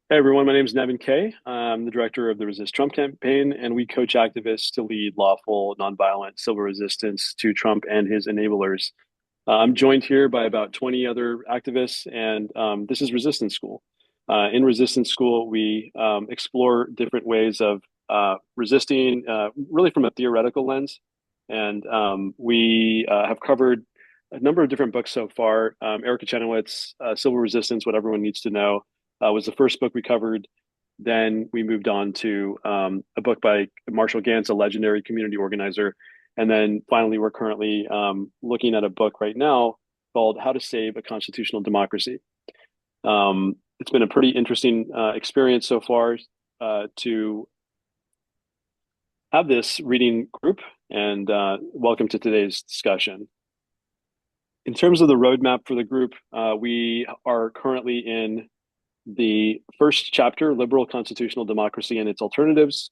Hey everyone, my name is Nevin Kay. I'm the director of the Resist Trump campaign, and we coach activists to lead lawful, nonviolent civil resistance to Trump and his enablers. I'm joined here by about 20 other activists, and this is Resistance School. In Resistance School, we explore different ways of resisting, really from a theoretical lens. And we have covered a number of different books so far. Erica Chenoweth's Civil Resistance, What Everyone Needs to Know, was the first book we covered. Then we moved on to a book by Marshall Gantz, a legendary community organizer. And then finally, we're currently looking at a book right now called How to Save a Constitutional Democracy. It's been a pretty interesting experience so far to have this reading group, and welcome to today's discussion. In terms of the roadmap for the group, we are currently in the first chapter, Liberal Constitutional Democracy and Its Alternatives.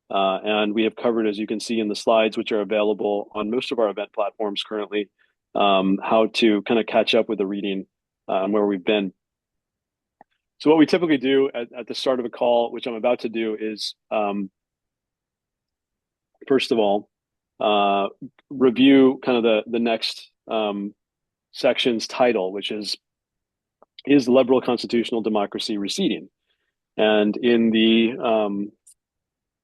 And we have covered, as you can see in the slides, which are available on most of our event platforms currently, how to kind of catch up with the reading where we've been. So what we typically do at the start of a call, which I'm about to do, is first of all, review kind of the next section's title, which is liberal constitutional democracy receding? And in the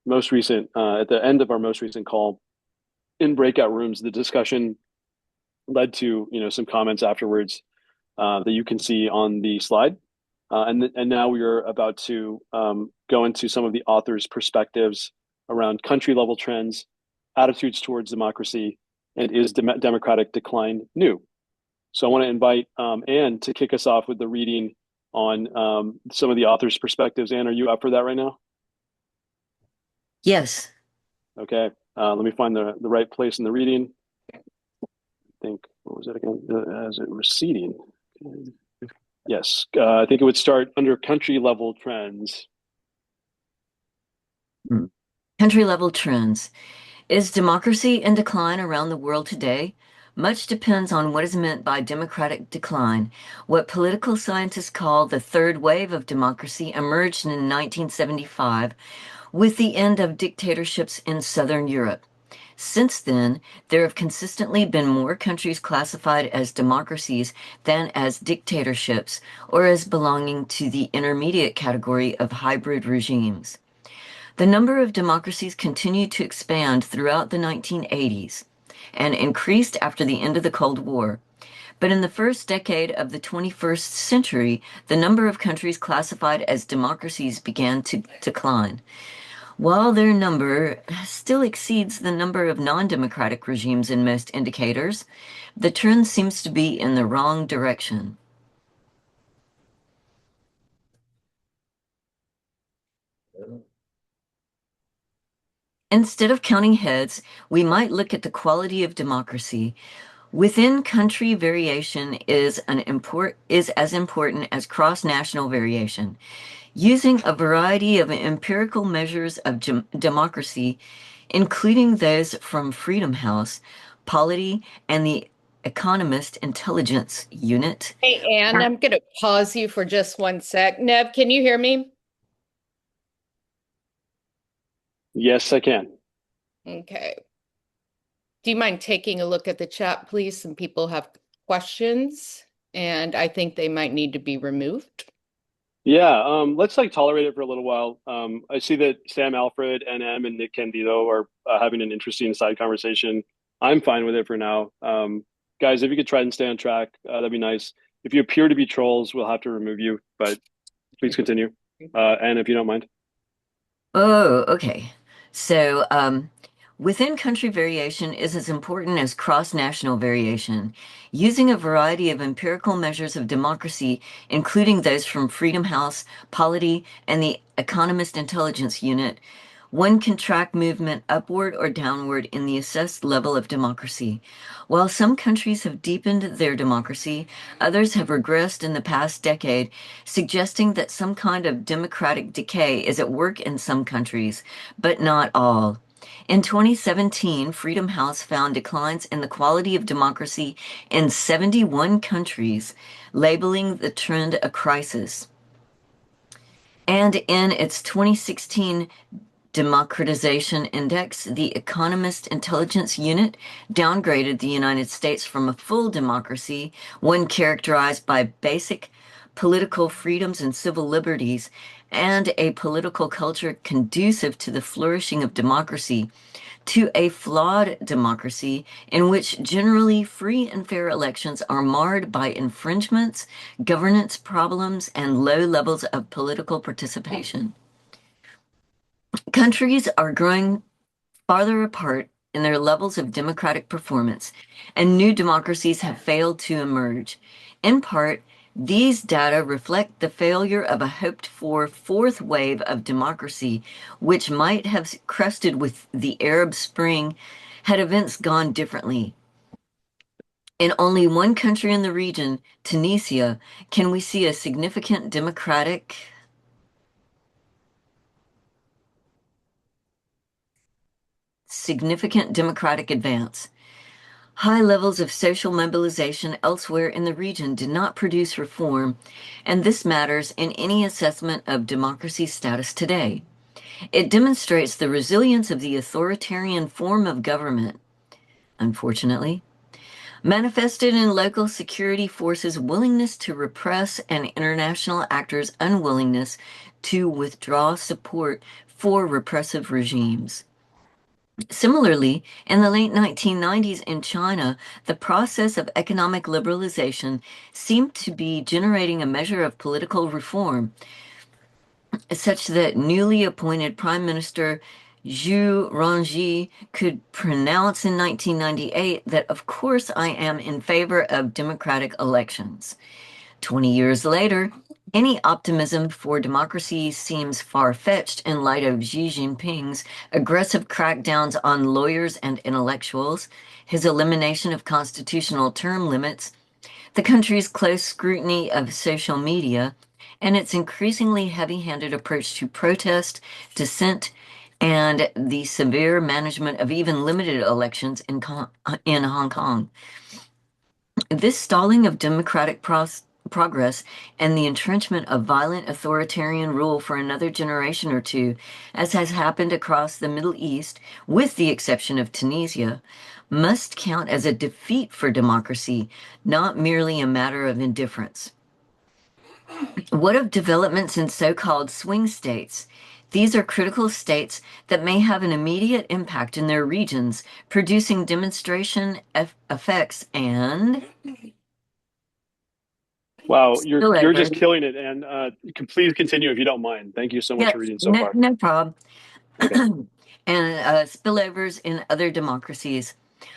most recent, at the end of our most recent call, in breakout rooms, the discussion led to some comments afterwards that you can see on the slide. And now we are about to go into some of the author's perspectives around country level trends, attitudes towards democracy, and is democratic decline new? So I want to invite Anne to kick us off with the reading on some of the author's perspectives. Anne, are you up for that right now? Yes. Okay. Let me find the right place in the reading. I think, what was it again? As it receding. Yes. I think it would start under country level trends. Hmm. Country level trends. Is democracy in decline around the world today? Much depends on what is meant by democratic decline. What political scientists call the third wave of democracy emerged in 1975 with the end of dictatorships in Southern Europe. Since then, there have consistently been more countries classified as democracies than as dictatorships or as belonging to the intermediate category of hybrid regimes. The number of democracies continued to expand throughout the 1980s and increased after the end of the Cold War. But in the first decade of the 21st century, the number of countries classified as democracies began to decline. While their number still exceeds the number of non-democratic regimes in most indicators, the trend seems to be in the wrong direction. Instead of counting heads, we might look at the quality of democracy. Within country variation is as important as cross-national variation. Using a variety of empirical measures of democracy, including those from Freedom House, Polity, and the Economist Intelligence Unit. Hey, Anne, I'm going to pause you for just one sec. Nev, can you hear me? Yes, I can. Okay. Do you mind taking a look at the chat, please? Some people have questions, and I think they might need to be removed. Yeah, let's like tolerate it for a little while. I see that Sam Alfred, NM, and Nick Candido are having an interesting side conversation. I'm fine with it for now. Guys, if you could try and stay on track, that'd be nice. If you appear to be trolls, we'll have to remove you, but please continue. And if you don't mind. Oh, okay. So, within country variation is as important as cross-national variation. Using a variety of empirical measures of democracy, including those from Freedom House, Polity, and the Economist Intelligence Unit, one can track movement upward or downward in the assessed level of democracy. While some countries have deepened their democracy, others have regressed in the past decade, suggesting that some kind of democratic decay is at work in some countries, but not all. In 2017, Freedom House found declines in the quality of democracy in 71 countries, labeling the trend a crisis. And in its 2016 Democratization Index, the Economist Intelligence Unit downgraded the United States from a full democracy, one characterized by basic political freedoms and civil liberties, and a political culture conducive to the flourishing of democracy, to a flawed democracy in which generally free and fair elections are marred by infringements, governance problems, and low levels of political participation. Countries are growing farther apart in their levels of democratic performance, and new democracies have failed to emerge. In part, these data reflect the failure of a hoped-for fourth wave of democracy, which might have crested with the Arab Spring had events gone differently. In only one country in the region, Tunisia, can we see a significant democratic advance. High levels of social mobilization elsewhere in the region did not produce reform, and this matters in any assessment of democracy's status today. It demonstrates the resilience of the authoritarian form of government, unfortunately, manifested in local security forces' willingness to repress and international actors' unwillingness to withdraw support for repressive regimes. Similarly, in the late 1990s in China, the process of economic liberalization seemed to be generating a measure of political reform, such that newly appointed Prime Minister Zhu Rongji could pronounce in 1998 that, of course, I am in favor of democratic elections. 20 years later, any optimism for democracy seems far-fetched in light of Xi Jinping's aggressive crackdowns on lawyers and intellectuals, his elimination of constitutional term limits, the country's close scrutiny of social media, and its increasingly heavy-handed approach to protest, dissent, and the severe management of even limited elections in Hong Kong. This stalling of democratic progress and the entrenchment of violent authoritarian rule for another generation or two, as has happened across the Middle East, with the exception of Tunisia, must count as a defeat for democracy, not merely a matter of indifference. What of developments in so-called swing states? These are critical states that may have an immediate impact in their regions, producing demonstration effects and Wow, you're spillover. just killing it, and please continue if you don't mind. Thank you so much Yes, for reading so no, far. no problem. Okay. And spillovers in other democracies.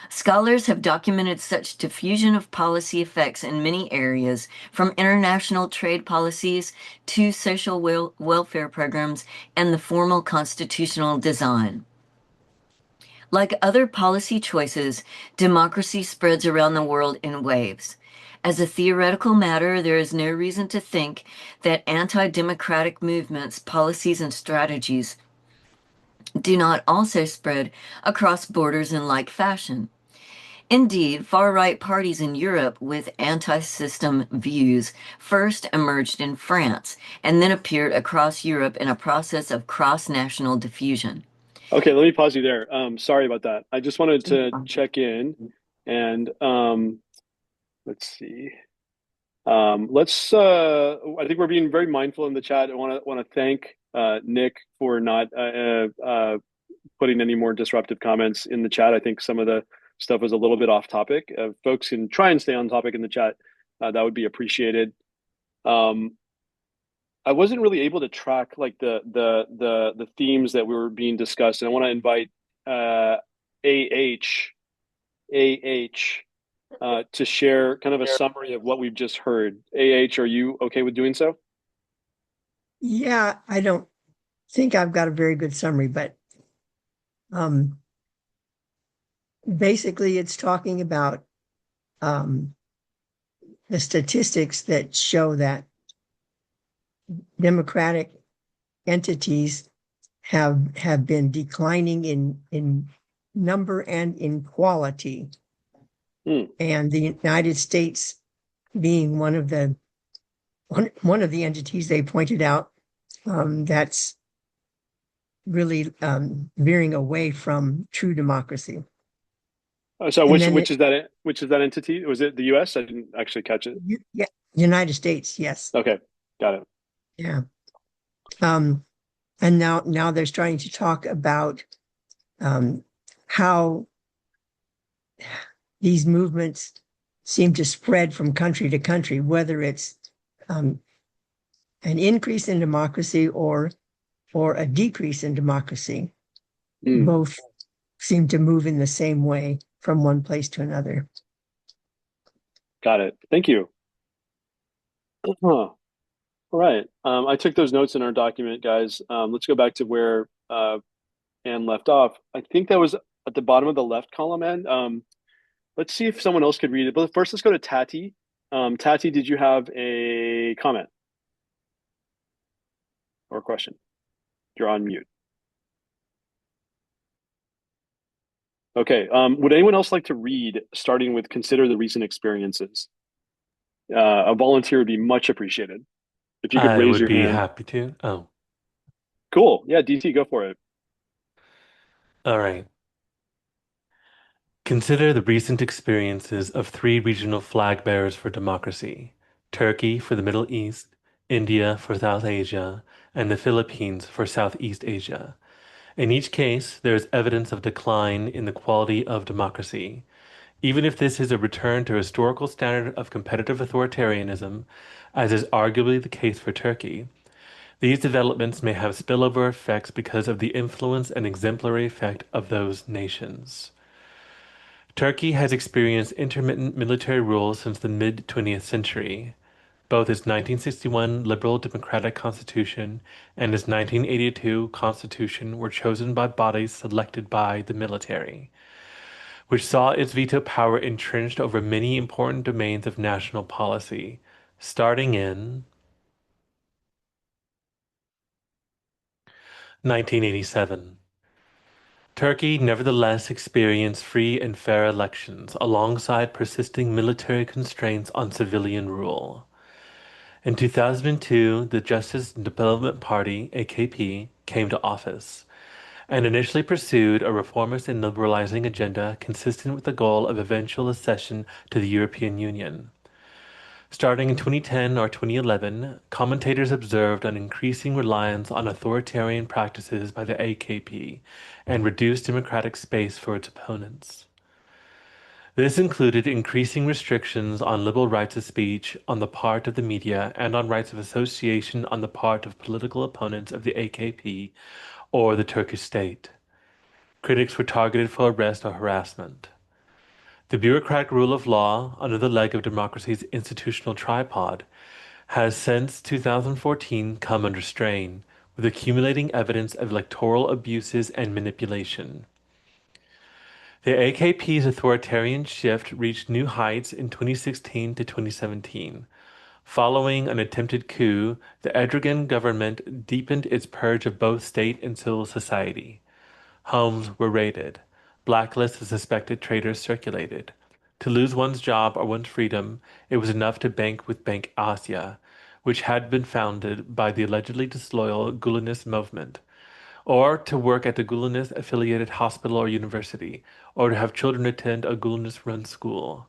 Scholars have documented such diffusion of policy effects in many areas, from international trade policies to social welfare programs and the formal constitutional design. Like other policy choices, democracy spreads around the world in waves. As a theoretical matter, there is no reason to think that anti-democratic movements, policies, and strategies do not also spread across borders in like fashion. Indeed, far-right parties in Europe with anti-system views first emerged in France and then appeared across Europe in a process of cross-national diffusion. Okay, let me pause you there. Sorry about that. I just wanted to check in and let's see. I think we're being very mindful in the chat. I want to thank Nick for not putting any more disruptive comments in the chat. I think some of the stuff was a little bit off topic. Folks can try and stay on topic in the chat. That would be appreciated. I wasn't really able to track like the themes that were being discussed, and I want to invite AH to share kind of a summary of what we've just heard. AH, are you okay with doing so? Yeah, I don't think I've got a very good summary, but um, basically it's talking about um, the statistics that show that democratic entities have been declining in number and in quality. And the United States being one of the entities they pointed out that's really veering away from true democracy. So And then, which is that entity? Was it the US? I didn't actually catch it. yeah, United States, yes, Okay, got it. yeah. Um, and now they're starting to talk about um, how these movements seem to spread from country to country, whether it's um, an increase in democracy or a decrease in democracy. Mm, Both seem to move in the same way from one place to another. got it. Thank you. Huh. All right. I took those notes in our document, guys. Let's go back to where Anne left off. I think that was at the bottom of the left column, Anne. Let's see if someone else could read it. But first, let's go to Tati. Tati, did you have a comment or a question? You're on mute. Okay. Would anyone else like to read, starting with consider the recent experiences? A volunteer would be much appreciated. If you could I raise would your be hand. happy to. Oh, Cool. Yeah, DT, go for it. all right. Consider the recent experiences of three regional flag bearers for democracy: Turkey for the Middle East, India for South Asia, and the Philippines for Southeast Asia. In each case, there is evidence of decline in the quality of democracy. Even if this is a return to historical standard of competitive authoritarianism, as is arguably the case for Turkey, these developments may have spillover effects because of the influence and exemplary effect of those nations. Turkey has experienced intermittent military rule since the mid-20th century. Both its 1961 liberal democratic constitution and its 1982 constitution were chosen by bodies selected by the military, which saw its veto power entrenched over many important domains of national policy, starting in 1987. Turkey nevertheless experienced free and fair elections alongside persisting military constraints on civilian rule. In 2002, the Justice and Development Party, AKP, came to office and initially pursued a reformist and liberalizing agenda consistent with the goal of eventual accession to the European Union. Starting in 2010 or 2011, commentators observed an increasing reliance on authoritarian practices by the AKP and reduced democratic space for its opponents. This included increasing restrictions on liberal rights of speech on the part of the media and on rights of association on the part of political opponents of the AKP or the Turkish state. Critics were targeted for arrest or harassment. The bureaucratic rule of law, another leg of democracy's institutional tripod, has since 2014 come under strain, with accumulating evidence of electoral abuses and manipulation. The AKP's authoritarian shift reached new heights in 2016 to 2017. Following an attempted coup, the Erdogan government deepened its purge of both state and civil society. Homes were raided. Blacklists of suspected traitors circulated. To lose one's job or one's freedom, it was enough to bank with Bank Asia, which had been founded by the allegedly disloyal Gulenist movement, or to work at the Gulenist-affiliated hospital or university, or to have children attend a Gulenist-run school.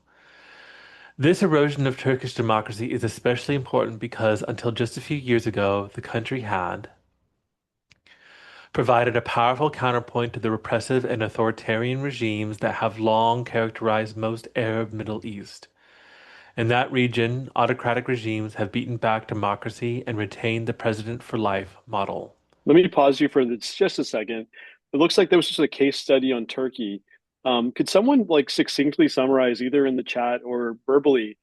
This erosion of Turkish democracy is especially important because until just a few years ago, the country had provided a powerful counterpoint to the repressive and authoritarian regimes that have long characterized most Arab Middle East. In that region, autocratic regimes have beaten back democracy and retained the president for life model. Let me pause you for this just a second. It looks like there was just a case study on Turkey. Could someone like succinctly summarize either in the chat or verbally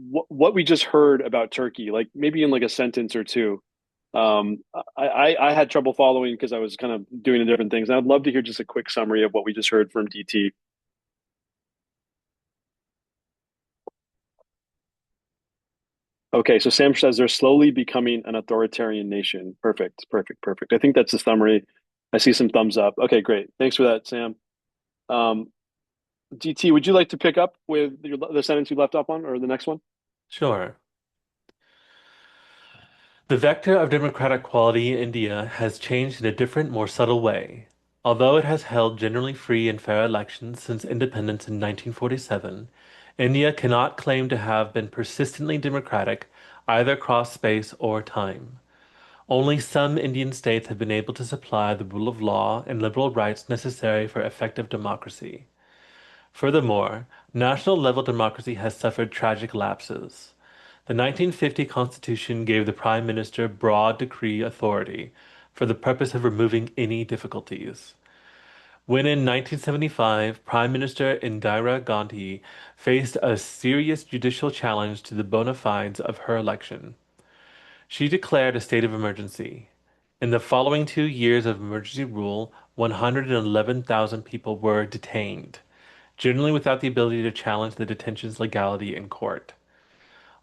what we just heard about Turkey, like maybe in like a sentence or two? I had trouble following because I was kind of doing the different things. And I'd love to hear just a quick summary of what we just heard from DT. Okay, so Sam says they're slowly becoming an authoritarian nation. Perfect, perfect, perfect. I think that's the summary. I see some thumbs up. Okay, great. Thanks for that, Sam. Um, DT, would you like to pick up with the sentence you left off on, or the next one? Sure. The vector of democratic quality in India has changed in a different, more subtle way. Although it has held generally free and fair elections since independence in 1947, India cannot claim to have been persistently democratic either across space or time. Only some Indian states have been able to supply the rule of law and liberal rights necessary for effective democracy. Furthermore, national level democracy has suffered tragic lapses. The 1950 Constitution gave the Prime Minister broad decree authority for the purpose of removing any difficulties. When in 1975, Prime Minister Indira Gandhi faced a serious judicial challenge to the bona fides of her election, she declared a state of emergency. In the following 2 years of emergency rule, 111,000 people were detained, generally without the ability to challenge the detention's legality in court.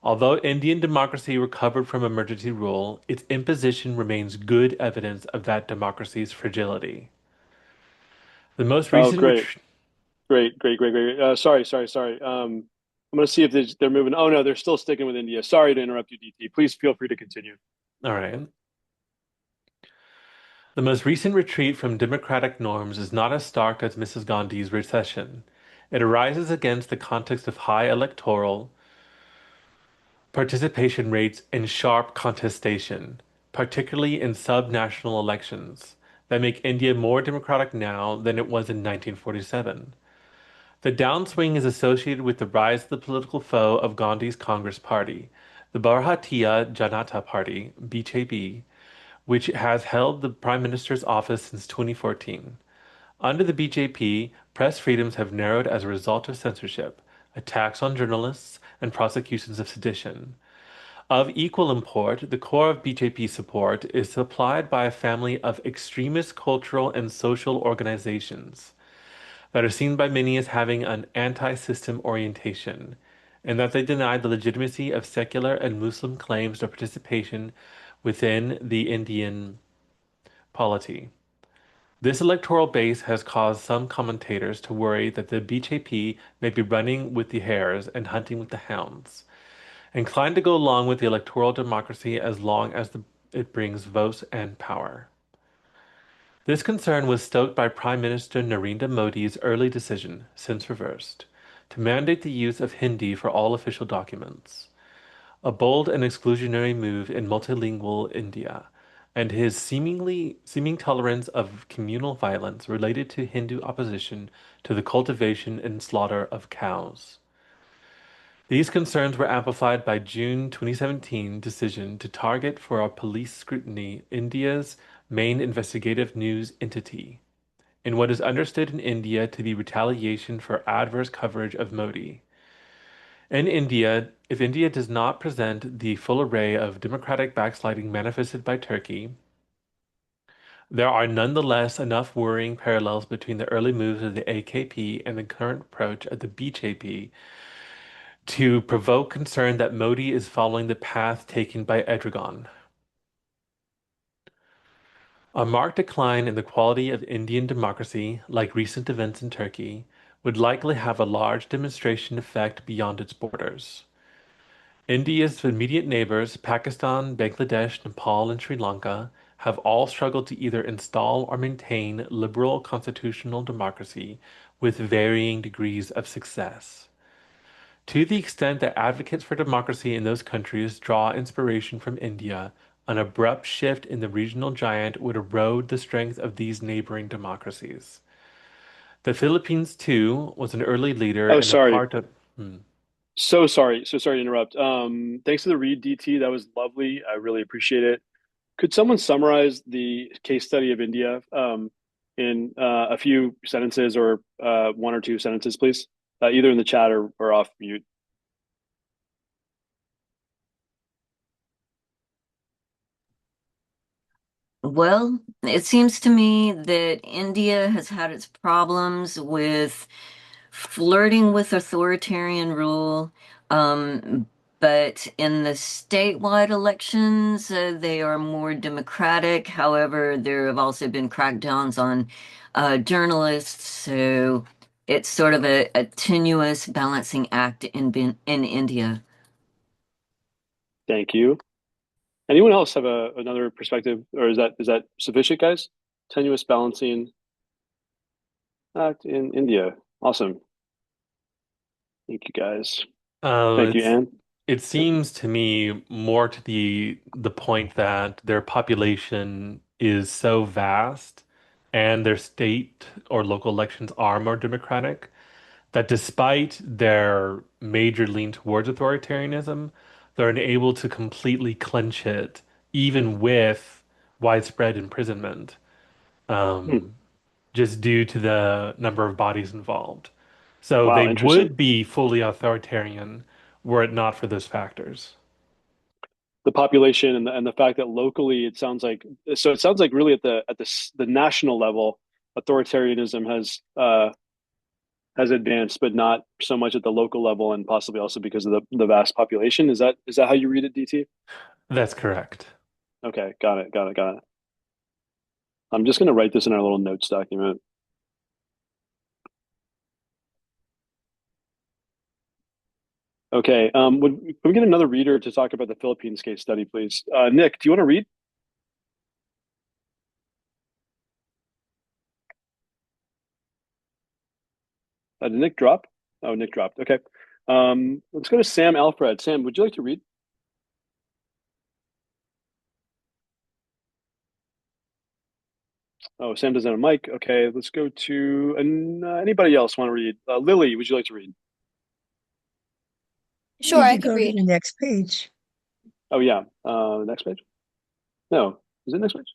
Although Indian democracy recovered from emergency rule, its imposition remains good evidence of that democracy's fragility. The most Oh, recent great, retreat. great. Sorry. I'm going to see if they're moving. Oh no, they're still sticking with India. Sorry to interrupt you, DT. Please feel free to continue. All right. The most recent retreat from democratic norms is not as stark as Mrs. Gandhi's recession. It arises against the context of high electoral participation rates and sharp contestation, particularly in sub-national elections, that make India more democratic now than it was in 1947. The downswing is associated with the rise of the political foe of Gandhi's Congress Party, the Bharatiya Janata Party, BJP, which has held the Prime Minister's office since 2014. Under the BJP, press freedoms have narrowed as a result of censorship, attacks on journalists, and prosecutions of sedition. Of equal import, the core of BJP support is supplied by a family of extremist cultural and social organizations that are seen by many as having an anti-system orientation, and that they deny the legitimacy of secular and Muslim claims to participation within the Indian polity. This electoral base has caused some commentators to worry that the BJP may be running with the hares and hunting with the hounds, inclined to go along with the electoral democracy as long as it brings votes and power. This concern was stoked by Prime Minister Narendra Modi's early decision, since reversed, to mandate the use of Hindi for all official documents, a bold and exclusionary move in multilingual India, and his seeming tolerance of communal violence related to Hindu opposition to the cultivation and slaughter of cows. These concerns were amplified by June 2017 decision to target for a police scrutiny India's main investigative news entity, in what is understood in India to be retaliation for adverse coverage of Modi. In India, if India does not present the full array of democratic backsliding manifested by Turkey, there are nonetheless enough worrying parallels between the early moves of the AKP and the current approach of the BJP to provoke concern that Modi is following the path taken by Erdogan. A marked decline in the quality of Indian democracy, like recent events in Turkey, would likely have a large demonstration effect beyond its borders. India's immediate neighbors, Pakistan, Bangladesh, Nepal, and Sri Lanka, have all struggled to either install or maintain liberal constitutional democracy with varying degrees of success. To the extent that advocates for democracy in those countries draw inspiration from India, an abrupt shift in the regional giant would erode the strength of these neighboring democracies. The Philippines, too, was an early leader Oh, and a sorry. part of. Hmm. So sorry to interrupt. Thanks for the read, DT. That was lovely. I really appreciate it. Could someone summarize the case study of India in a few sentences or one or two sentences, please? Either in the chat or off mute. Well, it seems to me that India has had its problems with flirting with authoritarian rule. But in the statewide elections, they are more democratic. However, there have also been crackdowns on journalists. So it's sort of a tenuous balancing act in India. Thank you. Anyone else have another perspective, or is that sufficient, guys? Tenuous balancing act in India. Awesome. Thank you, guys. Thank you, It's Anne. it Yep. seems to me more to the point that their population is so vast and their state or local elections are more democratic that despite their major lean towards authoritarianism, they're unable to completely clench it, even with widespread imprisonment, Hmm. um, just due to the number of bodies involved. So they Wow, interesting. would be fully authoritarian were it not for those factors. The population and the fact that locally it sounds like so it sounds like really at the national level authoritarianism has advanced, but not so much at the local level, and possibly also because of the vast population. Is that how you read it, DT? That's correct. Okay, got it. I'm just going to write this in our little notes document. Okay, can we get another reader to talk about the Philippines case study, please? Nick, do you want to read? Did Nick drop? Oh, Nick dropped. Okay. Let's go to Sam Alfred. Sam, would you like to read? Oh, Sam doesn't have a mic. Okay, let's go to anybody else want to read? Lily, would you like to read? You Sure, need I to could go to read. the next page. Oh, yeah. Next page? No. Is it next page?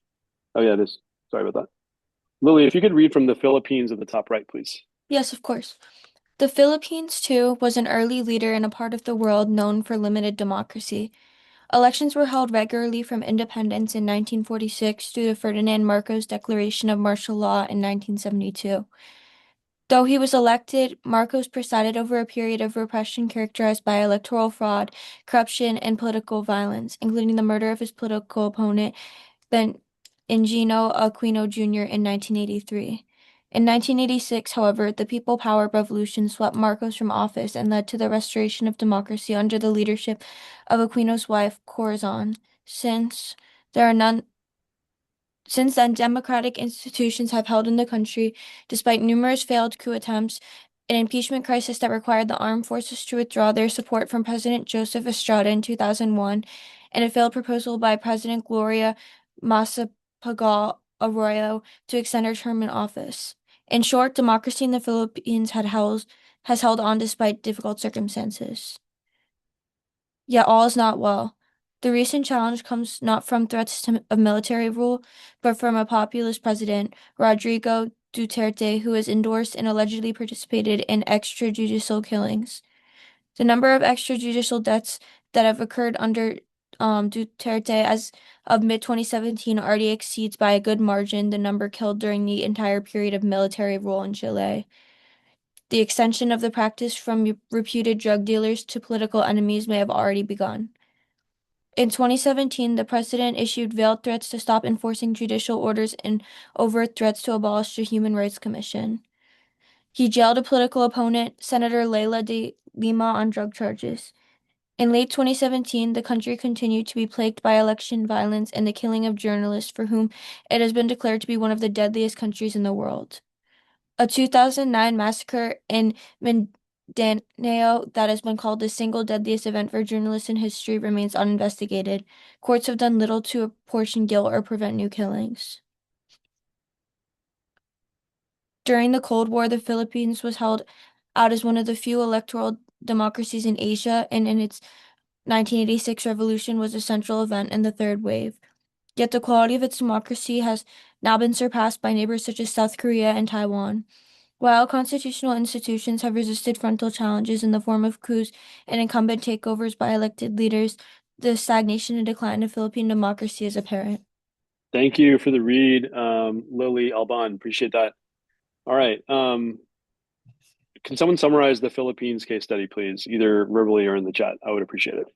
Oh, yeah, it is. Sorry about that. Lily, if you could read from the Philippines at the top right, please. Yes, of course. The Philippines, too, was an early leader in a part of the world known for limited democracy. Elections were held regularly from independence in 1946 through the Ferdinand Marcos Declaration of Martial Law in 1972. Though he was elected, Marcos presided over a period of repression characterized by electoral fraud, corruption, and political violence, including the murder of his political opponent, Benigno Aquino Jr. in 1983. In 1986, however, the People Power Revolution swept Marcos from office and led to the restoration of democracy under the leadership of Aquino's wife, Corazon. Since there are none Since then, democratic institutions have held in the country, despite numerous failed coup attempts, an impeachment crisis that required the armed forces to withdraw their support from President Joseph Estrada in 2001, and a failed proposal by President Gloria Macapagal Arroyo to extend her term in office. In short, democracy in the Philippines has held on despite difficult circumstances. Yet all is not well. The recent challenge comes not from of military rule, but from a populist president, Rodrigo Duterte, who has endorsed and allegedly participated in extrajudicial killings. The number of extrajudicial deaths that have occurred under Duterte as of mid-2017 already exceeds by a good margin the number killed during the entire period of military rule in Chile. The extension of the practice from reputed drug dealers to political enemies may have already begun. In 2017, the president issued veiled threats to stop enforcing judicial orders and overt threats to abolish the Human Rights Commission. He jailed a political opponent, Senator Leila de Lima, on drug charges. In late 2017, the country continued to be plagued by election violence and the killing of journalists for whom it has been declared to be one of the deadliest countries in the world. A 2009 massacre in Mindanao that has been called the single deadliest event for journalists in history remains uninvestigated. Courts have done little to apportion guilt or prevent new killings. During the Cold War, the Philippines was held out as one of the few electoral democracies in Asia, and in its 1986 revolution was a central event in the third wave. Yet the quality of its democracy has now been surpassed by neighbors such as South Korea and Taiwan. While constitutional institutions have resisted frontal challenges in the form of coups and incumbent takeovers by elected leaders, the stagnation and decline of Philippine democracy is apparent. Thank you for the read, Lily Alban. Appreciate that. All right. Can someone summarize the Philippines case study, please, either verbally or in the chat? I would appreciate it.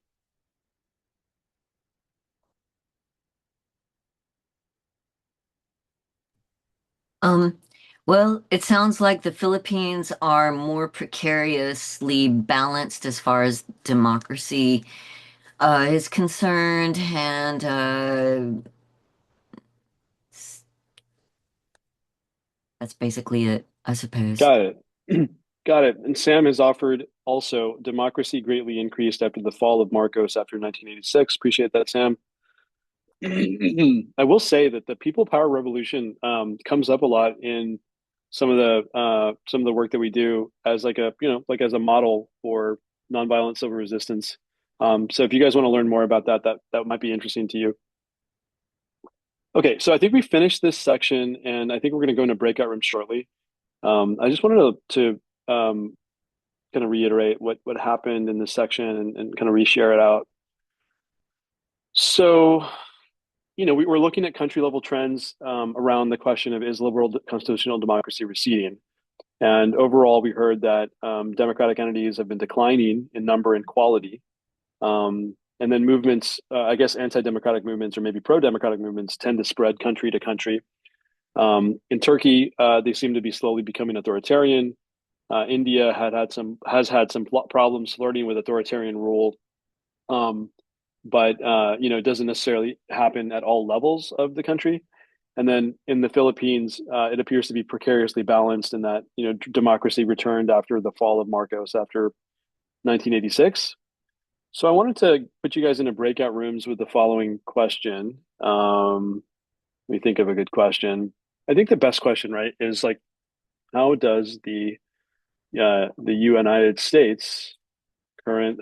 Um, well, it sounds like the Philippines are more precariously balanced as far as democracy is concerned, and that's basically it, I suppose. Got it. Got it. And Sam has offered also democracy greatly increased after the fall of Marcos after 1986. Appreciate that, Sam. I will say that the people power revolution comes up a lot in some of the work that we do as like a like as a model for nonviolent civil resistance. So if you guys want to learn more about that, that might be interesting to you. Okay, so I think we finished this section, and I think we're going to go into breakout rooms shortly. I just wanted to kind of reiterate what happened in this section and kind of reshare it out. So, we're looking at country level trends around the question of is liberal constitutional democracy receding? And overall, we heard that democratic entities have been declining in number and quality. And then movements, I guess anti-democratic movements or maybe pro-democratic movements tend to spread country to country. In Turkey, they seem to be slowly becoming authoritarian. India has had some problems flirting with authoritarian rule, but it doesn't necessarily happen at all levels of the country. And then in the Philippines, it appears to be precariously balanced in that democracy returned after the fall of Marcos after 1986. So I wanted to put you guys into breakout rooms with the following question. Let me think of a good question. I think the best question, right, is like, how does the United States current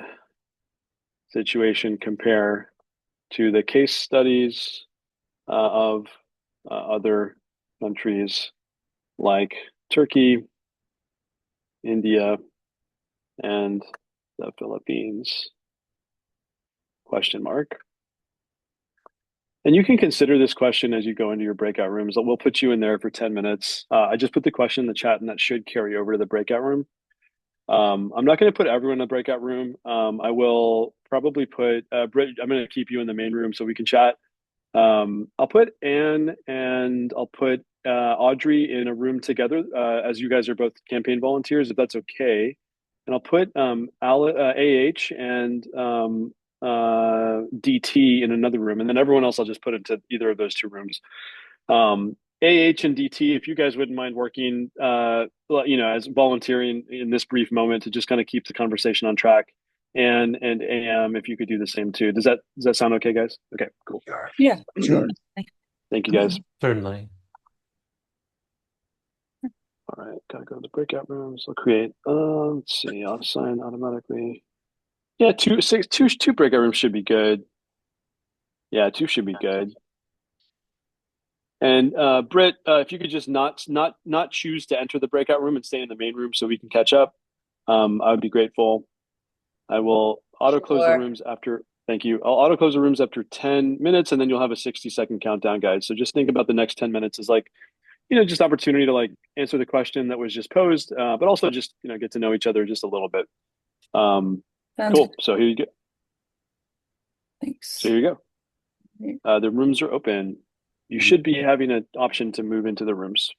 situation compare to the case studies of other countries like Turkey, India, and the Philippines? Question mark. And you can consider this question as you go into your breakout rooms. We'll put you in there for 10 minutes. I just put the question in the chat, and that should carry over to the breakout room. I'm not going to put everyone in the breakout room. I will probably put Britt. I'm going to keep you in the main room so we can chat. I'll put Anne and I'll put Audrey in a room together as you guys are both campaign volunteers, if that's okay. And I'll put AH and DT in another room, and then everyone else I'll just put into either of those two rooms. AH and DT, if you guys wouldn't mind working, as volunteering in this brief moment to just kind of keep the conversation on track, and AM, if you could do the same too. Does that sound okay, guys? Okay, cool. Yeah. Sure. Thank you, guys. Certainly. All right, gotta go to the breakout rooms. I'll create. Let's see. I'll assign automatically. Yeah, two breakout rooms should be good. Yeah, two should be good. And Britt, if you could just not choose to enter the breakout room and stay in the main room so we can catch up, I would be grateful. I will auto close the rooms after. Thank you. I'll auto close the rooms after 10 minutes, and then you'll have a 60-second countdown, guys. So just think about the next 10 minutes as like, just opportunity to like answer the question that was just posed, but also just get to know each other just a little bit. Cool. So here you go. Thanks. So here you go. The rooms are open. You should be having an option to move into the rooms.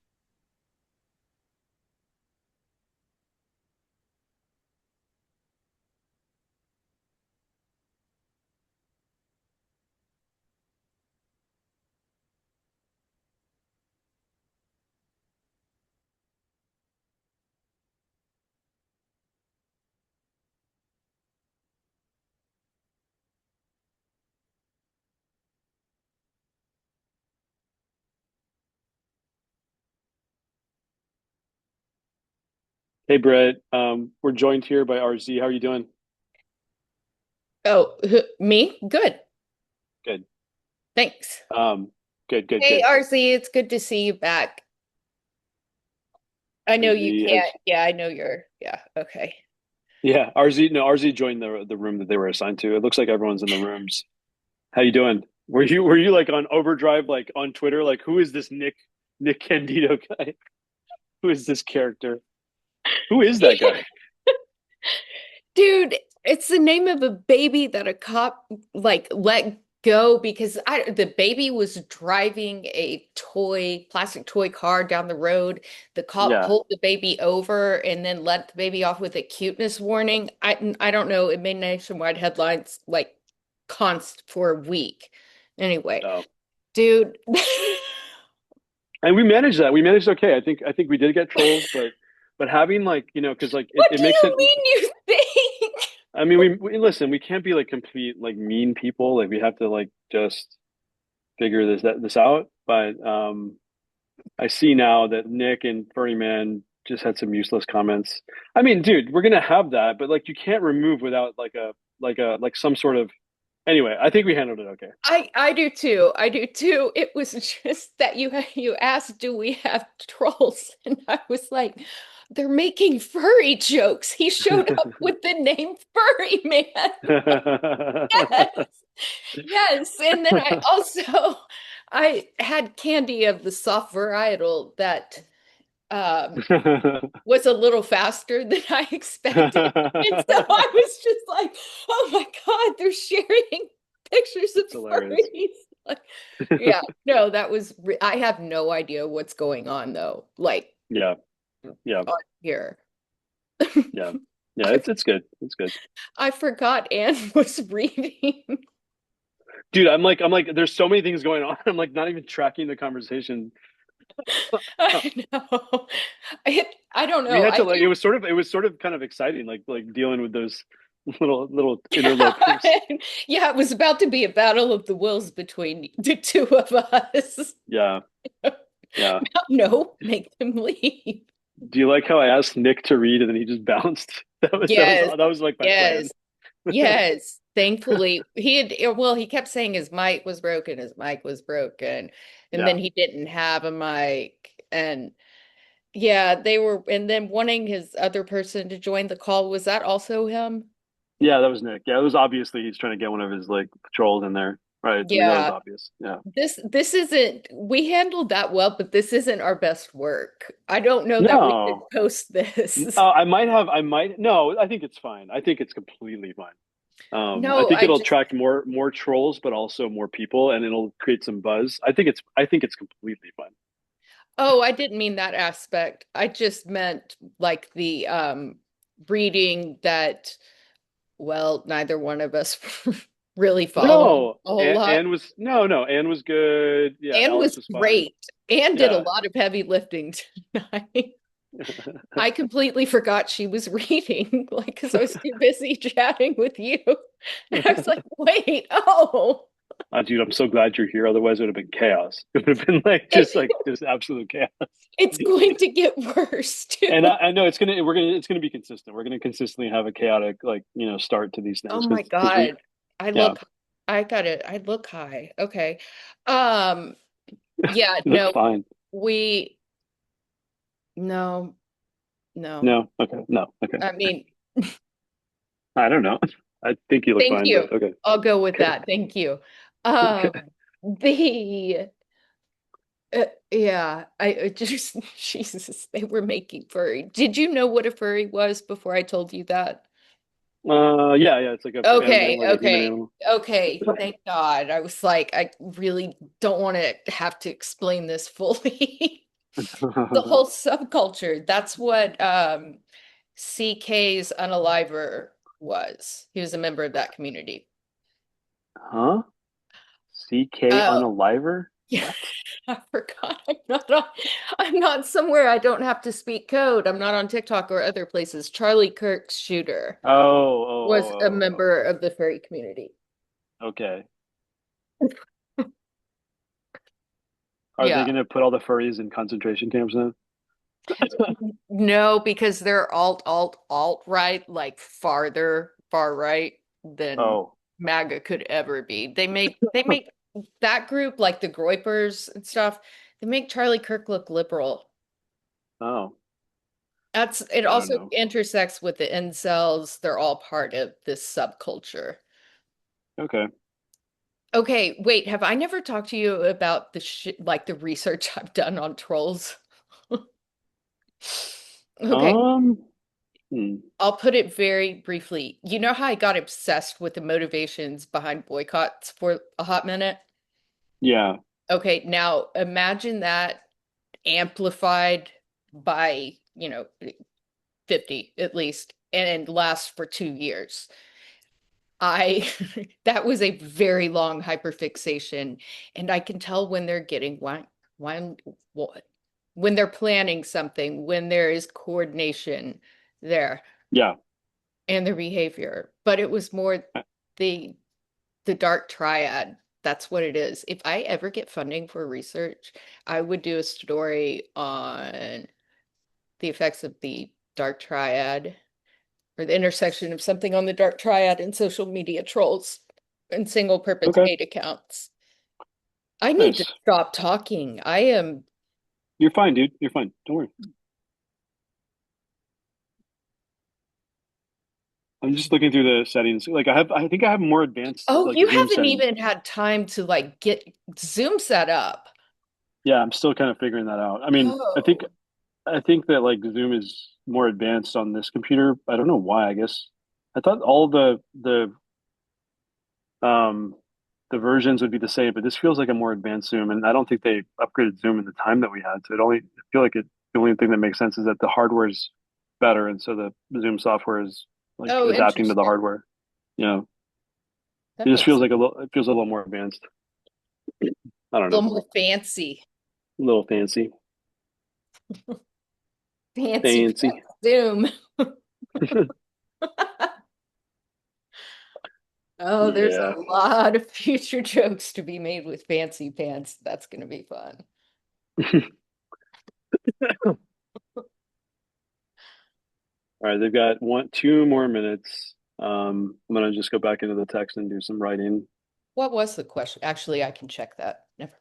Hey, Brett. We're joined here by RZ. How are you doing? Oh, me? Good. Good. Thanks. Good. Hey, RZ, it's good to see you back. I know you RZ can't. Yeah, I know you're. Yeah, okay. Yeah, RZ. No, RZ joined the room that they were assigned to. It looks like everyone's in the rooms. How you doing? Were you like on overdrive, like on Twitter? Like, who is this Nick Candido guy? Who is this character? Who is that guy? Dude, it's the name of a baby that a cop like let go because the baby was driving a plastic toy car down the road. The cop Yeah. pulled the baby over and then let the baby off with a cuteness warning. I don't know. It made nationwide headlines like const for a week. Anyway, Oh. dude. And we managed that. We managed okay. I think we did get trolls, but having like, because like it, What it do makes you it. mean you think? I mean, we listen. We can't be like complete like mean people. Like we have to like just figure this out. But I see now that Nick and Furry Man just had some useless comments. I mean, dude, we're gonna have that, but like you can't remove without like some sort of. Anyway, I think we handled it okay. I do too. I do too. It was just that you asked, do we have trolls? And I was like, they're making furry jokes. He showed up with the name Furry Man. Yes. Yes. And then I had candy of the soft varietal that was a little faster than I expected. And so I was just like, oh my God, they're sharing pictures of It's hilarious. furries. Like, yeah, no, I have no idea what's going on though, like Yeah, yeah, on here. yeah, yeah. I, It's good. It's good, I forgot Anne was reading. dude. I'm like. There's so many things going on. I'm like not even tracking the conversation. I know. I don't We know. had I to like. do. It was sort of kind of exciting, like dealing with those little interlopers. Yeah, it was about to be a battle of the wills between the two of us. Yeah, yeah. No, make them leave. Do you like how I asked Nick to read and then he just bounced? Yes, That was like my plan. yes, yes. Thankfully, he kept saying his mic was broken, and then Yeah, he didn't have a mic. And yeah, and then wanting his other person to join the call. Was that also him? yeah. That was Nick. Yeah, it was obviously he's trying to get one of his like patrols in there, right? I mean, that was Yeah. obvious. Yeah. This isn't, we handled that well, but this isn't our best work. I don't know that we should No, post this. I might have. I might. No, I think it's fine. I think it's completely fine. I No, think I it'll just, attract more trolls, but also more people, and it'll create some buzz. I think it's completely fine. oh, I didn't mean that aspect. I just meant like the reading that, well, neither one of us really followed No, a whole lot. Anne was good. Yeah, Anne Alex was was fine. great. Anne did a Yeah. lot of heavy lifting tonight. I completely forgot she was reading, like, because I was too busy chatting with you. And I was like, wait, oh, Dude, I'm so glad you're here. Otherwise, it would have been chaos. It would have been just absolute chaos. it's going to get worse too. And I know it's gonna be consistent. We're gonna consistently have a chaotic start to these Oh things my because we God. I yeah look, I got it. I look high. Okay. Um, yeah, you look no, fine. we, no, no. No, okay, no, okay. I mean, I don't know. I think you look thank fine, you. but okay, I'll go with okay, that. Thank you. okay. The yeah, I just Jesus, they were making furry. Did you know what a furry was before I told you that? Yeah, yeah. It's like a Okay, like a human okay, animal. okay. Thank God. I was like, I really don't want to have to explain this fully. The whole subculture. That's what CK's Unaliver was. He was a member of that community. Huh? CK Oh, Unaliver? yeah. What? I forgot. I'm not somewhere I don't have to speak code. I'm not on TikTok or other places. Charlie Kirk's shooter Oh, oh, was a oh, oh, member of the furry community. oh. Okay. Are they Yeah. gonna put all the furries in concentration camps then? No, because they're alt right, like far right than Oh, MAGA could ever be. They make that group like the Groypers and stuff, they make Charlie Kirk look liberal. oh, It I don't also know. intersects with the incels. They're all part of this subculture. Okay. Okay, wait, have I never talked to you about like the research I've done on trolls? Okay, Um, hmm. I'll put it very briefly. You know how I got obsessed with the motivations behind boycotts for a hot minute? Yeah. Okay, now imagine that amplified by, 50 at least, and lasts for 2 years. I that was a very long hyperfixation, and I can tell when they're getting one what when they're planning something, when there is coordination there Yeah. and their behavior. But it was more the the dark triad. That's what it is. If I ever get funding for research, I would do a story on the effects of the dark triad or the intersection of something on the dark triad and social media trolls and single purpose Okay. hate accounts. I need to Nice. stop talking. I am. You're fine, dude. You're fine. Don't worry. I'm just looking through the settings. Like I think I have more advanced Oh, like you Zoom haven't settings. even had time to like get Zoom set up. Yeah, I'm still kind of figuring that out. I mean, Oh. I think that like Zoom is more advanced on this computer. I don't know why, I guess. I thought all um the versions would be the same, but this feels like a more advanced Zoom, and I don't think they upgraded Zoom in the time that we had. So I feel like the only thing that makes sense is that the hardware's better, and so the Zoom software is like Oh, adapting to the interesting. hardware. You know, it That just makes feels sense. like it feels a little more advanced. I don't A know. little more fancy. A little fancy. Fancy Fancy. pants Zoom. Oh, there's a Yeah. lot of future jokes to be made with fancy pants. That's going to be fun. All right, they've got two more minutes. I'm gonna just go back into the text and do some writing. What was the question? Actually, I can check that. Never mind.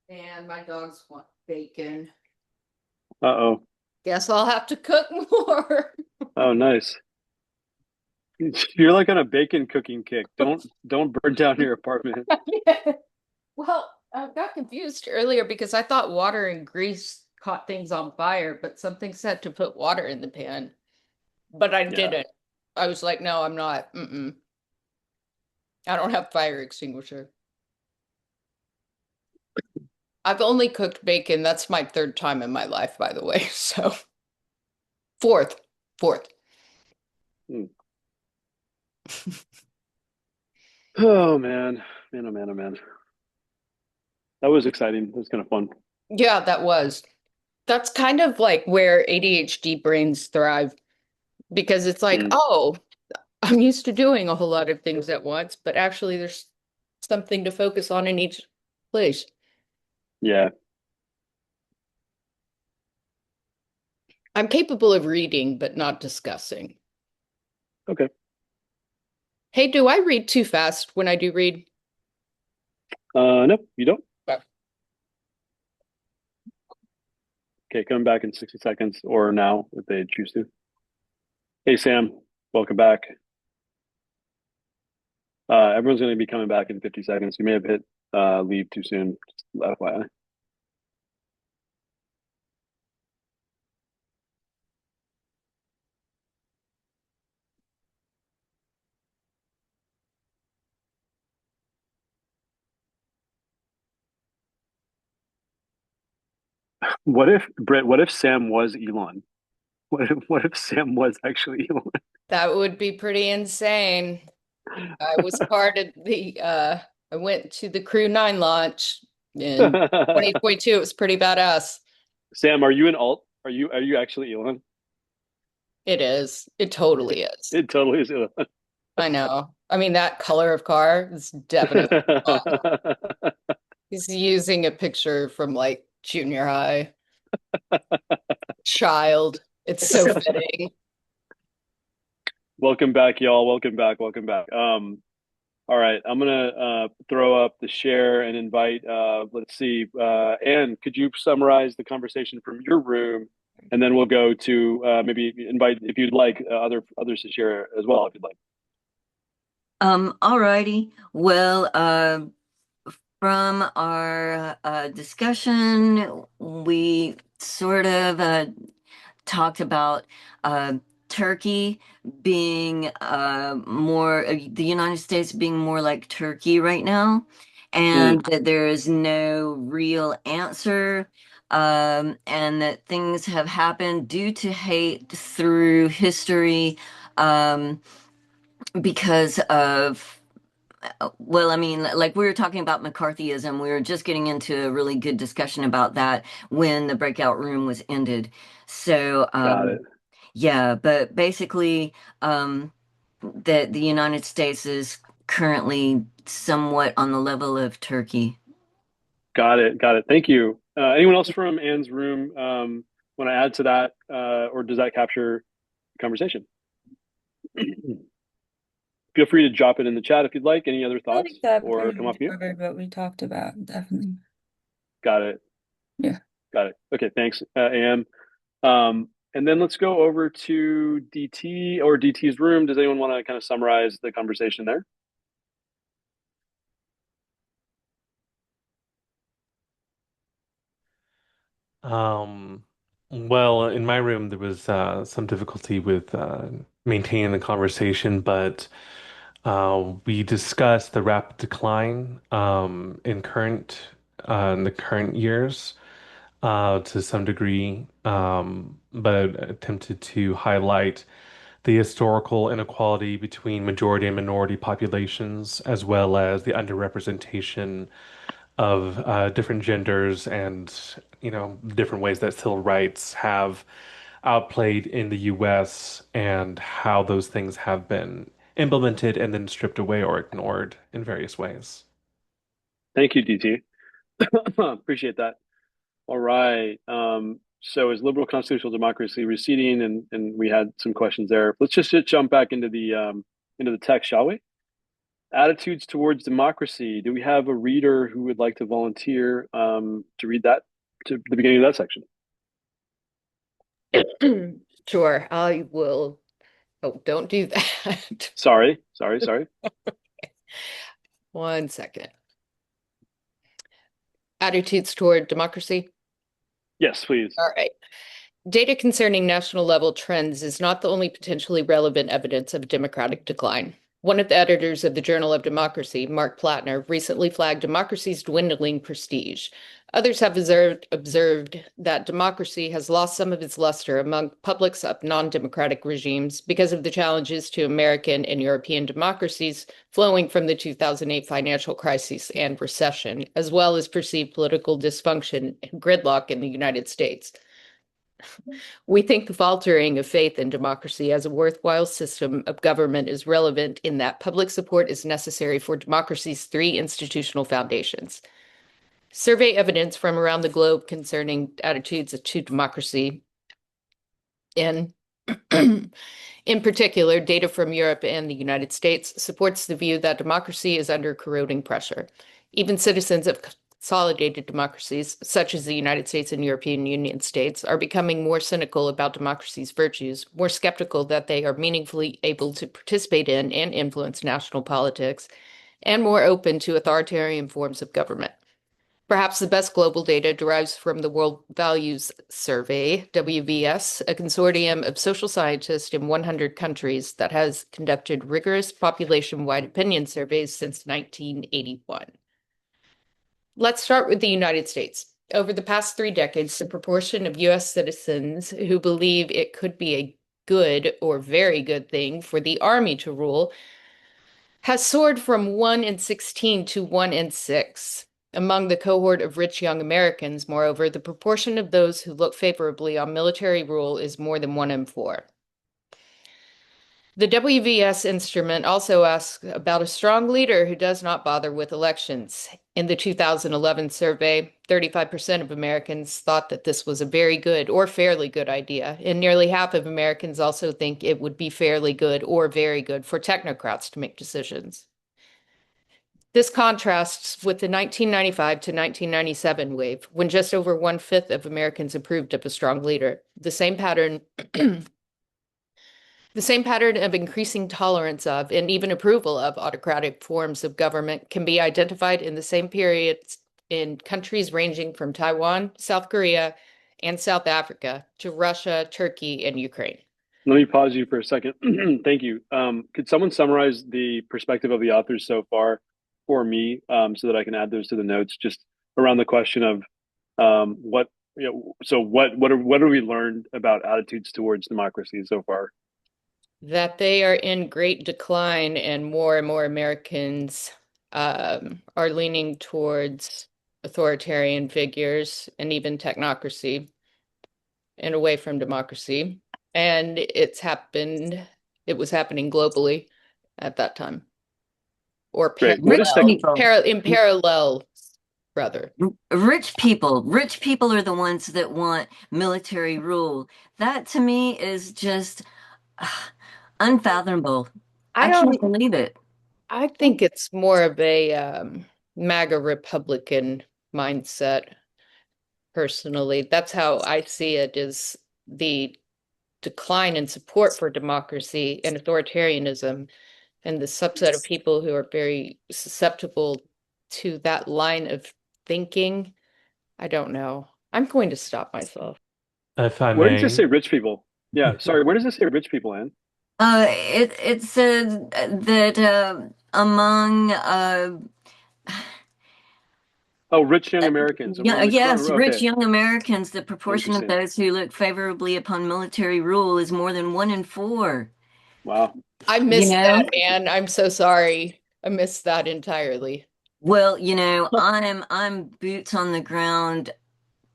And my dogs want bacon. Uh-oh. Guess I'll have to cook more. Oh, nice. You're like on a bacon cooking kick. Don't burn down your apartment. Well, I got confused earlier because I thought water and grease caught things on fire, but something said to put water in the pan, but I Yeah. didn't. I was like, no, I'm not. I don't have fire extinguisher. I've only cooked bacon. That's my third time in my life, by the way. So fourth, fourth. Hmm. Oh man. Man, oh man, oh man. That was exciting. That was kind of fun. Yeah, that was. That's kind of like where ADHD brains thrive because it's like, Hmm. oh, I'm used to doing a whole lot of things at once, but actually there's something to focus on in each place. Yeah. I'm capable of reading, but not discussing. Okay. Hey, do I read too fast when I do read? Nope, you don't. Well, Okay, come back in 60 seconds or now if they choose to. Hey Sam, welcome back. Everyone's going to be coming back in 50 seconds. You may have hit leave too soon. Just FYI. What if Britt? What if Sam was Elon? What if Sam was actually Elon? that would be pretty insane. I was part of I went to the Crew 9 launch in 2022. It was pretty badass. Sam, are you an alt? Are you actually Elon? It is. It totally is. It totally is Elon. I know. I mean, that color of car is definitely he's using a picture from like junior high. Child. It's so fitting. Welcome back, y'all. Welcome back. Welcome back. All right, I'm gonna throw up the share and invite. Let's see, Anne, could you summarize the conversation from your room, and then we'll go to maybe invite if you'd like others to share as well if you'd like. Alrighty. Well, from our discussion, we sort of talked about uh, Turkey being the United States being more like Turkey right now, Mm, and that there is no real answer, and that things have happened due to hate through history, um, because of well, I mean, like we were talking about McCarthyism, we were just getting into a really good discussion about that when the breakout room was ended. So, got it. yeah, but basically, that the United States is currently somewhat on the level of Turkey. Got it. Got it. Thank you. Anyone else from Anne's room want to add to that, or does that capture the conversation? Feel free to drop it in the chat if you'd like. Any other I think thoughts that or pretty come much off mute? covered what we talked about, definitely. Got it. Yeah. Got it. Okay. Thanks, Am. And then let's go over to DT or DT's room. Does anyone want to kind of summarize the conversation there? Um, well, in my room, there was some difficulty with maintaining the conversation, but we discussed the rapid decline in the current years to some degree, but attempted to highlight the historical inequality between majority and minority populations, as well as the underrepresentation of different genders and, different ways that civil rights have outplayed in the US and how those things have been implemented and then stripped away or ignored in various ways. Thank you, DT. Appreciate that. All right. So is liberal constitutional democracy receding? And we had some questions there. Let's just jump back into the text, shall we? Attitudes towards democracy. Do we have a reader who would like to volunteer to read that to the beginning of that section? Sure, I will. Oh, don't do that. Sorry. One second. Attitudes toward democracy. Yes, please. All right. Data concerning national level trends is not the only potentially relevant evidence of democratic decline. One of the editors of the Journal of Democracy, Mark Plattner, recently flagged democracy's dwindling prestige. Others have observed that democracy has lost some of its luster among publics of non-democratic regimes because of the challenges to American and European democracies flowing from the 2008 financial crisis and recession, as well as perceived political dysfunction and gridlock in the United States. We think the faltering of faith in democracy as a worthwhile system of government is relevant in that public support is necessary for democracy's three institutional foundations. Survey evidence from around the globe concerning attitudes to democracy in in particular, data from Europe and the United States supports the view that democracy is under corroding pressure. Even citizens of consolidated democracies, such as the United States and European Union states, are becoming more cynical about democracy's virtues, more skeptical that they are meaningfully able to participate in and influence national politics, and more open to authoritarian forms of government. Perhaps the best global data derives from the World Values Survey, WVS, a consortium of social scientists in 100 countries that has conducted rigorous population-wide opinion surveys since 1981. Let's start with the United States. Over the past 3 decades, the proportion of US citizens who believe it could be a good or very good thing for the army to rule has soared from 1 in 16 to 1 in 6. Among the cohort of rich young Americans, moreover, the proportion of those who look favorably on military rule is more than 1 in 4. The WVS instrument also asks about a strong leader who does not bother with elections. In the 2011 survey, 35% of Americans thought that this was a very good or fairly good idea, and nearly half of Americans also think it would be fairly good or very good for technocrats to make decisions. This contrasts with the 1995 to 1997 wave, when just over 1/5 of Americans approved of a strong leader. The same pattern The same pattern of increasing tolerance of and even approval of autocratic forms of government can be identified in the same periods in countries ranging from Taiwan, South Korea, and South Africa to Russia, Turkey, and Ukraine. Let me pause you for a second. Thank you. Could someone summarize the perspective of the authors so far for me, so that I can add those to the notes, just around the question of what so what have we learned about attitudes towards democracy so far? That they are in great decline, and more Americans are leaning towards authoritarian figures and even technocracy and away from democracy. And it was happening globally at that time, or Great. What is Rich tech? people. in parallel, rather. Rich people are the ones that want military rule. That to me is just unfathomable. I I can't don't, believe it. I think it's more of a MAGA Republican mindset, personally. That's how I see it, is the decline in support for democracy and authoritarianism, and the subset of people who are very susceptible to that line of thinking. I don't know. I'm going to stop myself. If I Where does it may. say rich people? Yeah, sorry. Where does it say rich people, Anne? It said that among Oh, rich young Americans yeah, among the yes, rich okay, young Americans, the proportion of interesting. those who look favorably upon military rule is more than 1 in 4. Wow. I You missed that, know? Anne. I'm so sorry. I missed that entirely. Well, I'm boots on the ground,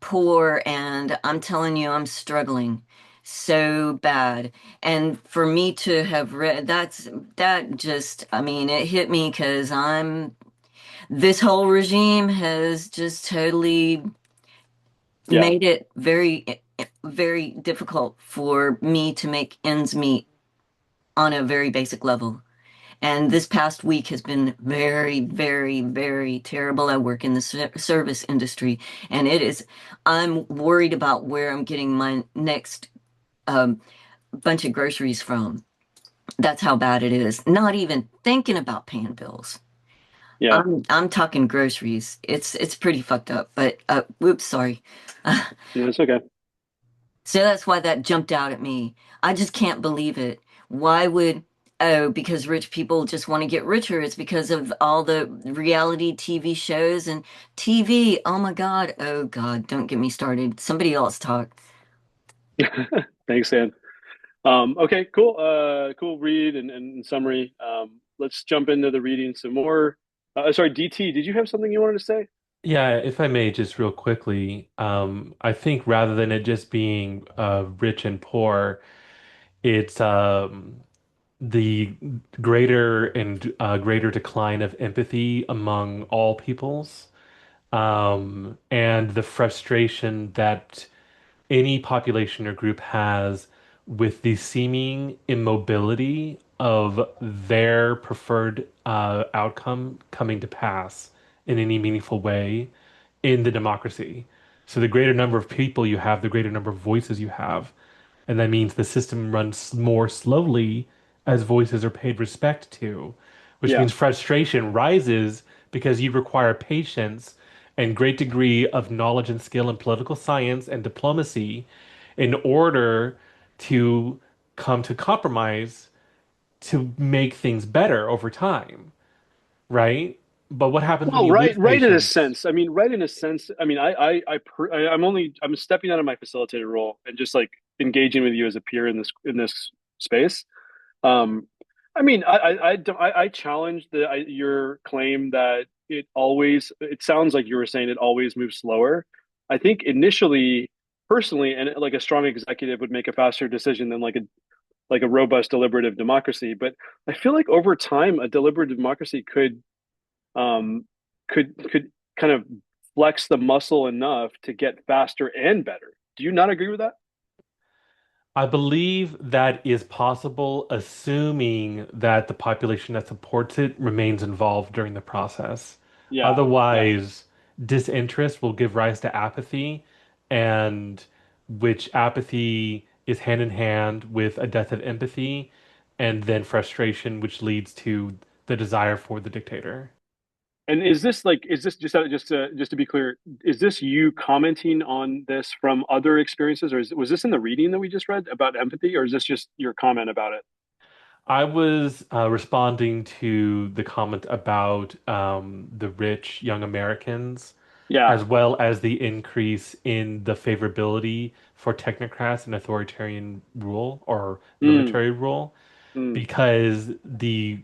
poor, and I'm telling you, I'm struggling so bad. And for me to have read that just, I mean, it hit me because this whole regime has just totally Yeah. made it very difficult for me to make ends meet on a very basic level. And this past week has been very terrible. I work in the service industry, and I'm worried about where I'm getting my next um, bunch of groceries from. That's how bad it is. Not even thinking about paying bills. Yeah. I'm talking groceries. It's pretty fucked up. But whoops, sorry. Yeah, it's okay. So that's why that jumped out at me. I just can't believe it. Why would, oh, because rich people just want to get richer. It's because of all the reality TV shows and TV. Oh my God. Oh God, don't get me started. Somebody else talk. Thanks, Anne. Okay, cool. Cool read and summary. Let's jump into the reading some more. Sorry, DT, did you have something you wanted to say? Yeah, if I may, just real quickly, I think rather than it just being rich and poor, it's the greater and greater decline of empathy among all peoples, and the frustration that any population or group has with the seeming immobility of their preferred outcome coming to pass in any meaningful way in the democracy. So the greater number of people you have, the greater number of voices you have. And that means the system runs more slowly as voices are paid respect to, which Yeah. means frustration rises because you require patience and great degree of knowledge and skill in political science and diplomacy in order to come to compromise to make things better over time, right? But what happens when Well, you lose right in a patience? sense. I mean, right in a sense. I mean, I'm stepping out of my facilitator role and just like engaging with you as a peer in this space. Um, I mean, I challenge your claim that it sounds like you were saying it always moves slower. I think initially, personally, and like a strong executive would make a faster decision than like a robust deliberative democracy. But I feel like over time, a deliberative democracy um, could kind of flex the muscle enough to get faster and better. Do you not agree with that? I believe that is possible, assuming that the population that supports it remains involved during the process. Yeah, yeah, Otherwise, disinterest will give rise to apathy, and which apathy is hand in hand with a death of empathy and then frustration, which leads to the desire for the dictator. And is this like, is this just to be clear, is this you commenting on this from other experiences, or was this in the reading that we just read about empathy, or is this just your comment about it? I was responding to the comment about the rich young Americans, Yeah. as well as the increase in the favorability for technocrats and authoritarian rule or Mm, military rule, mm, because the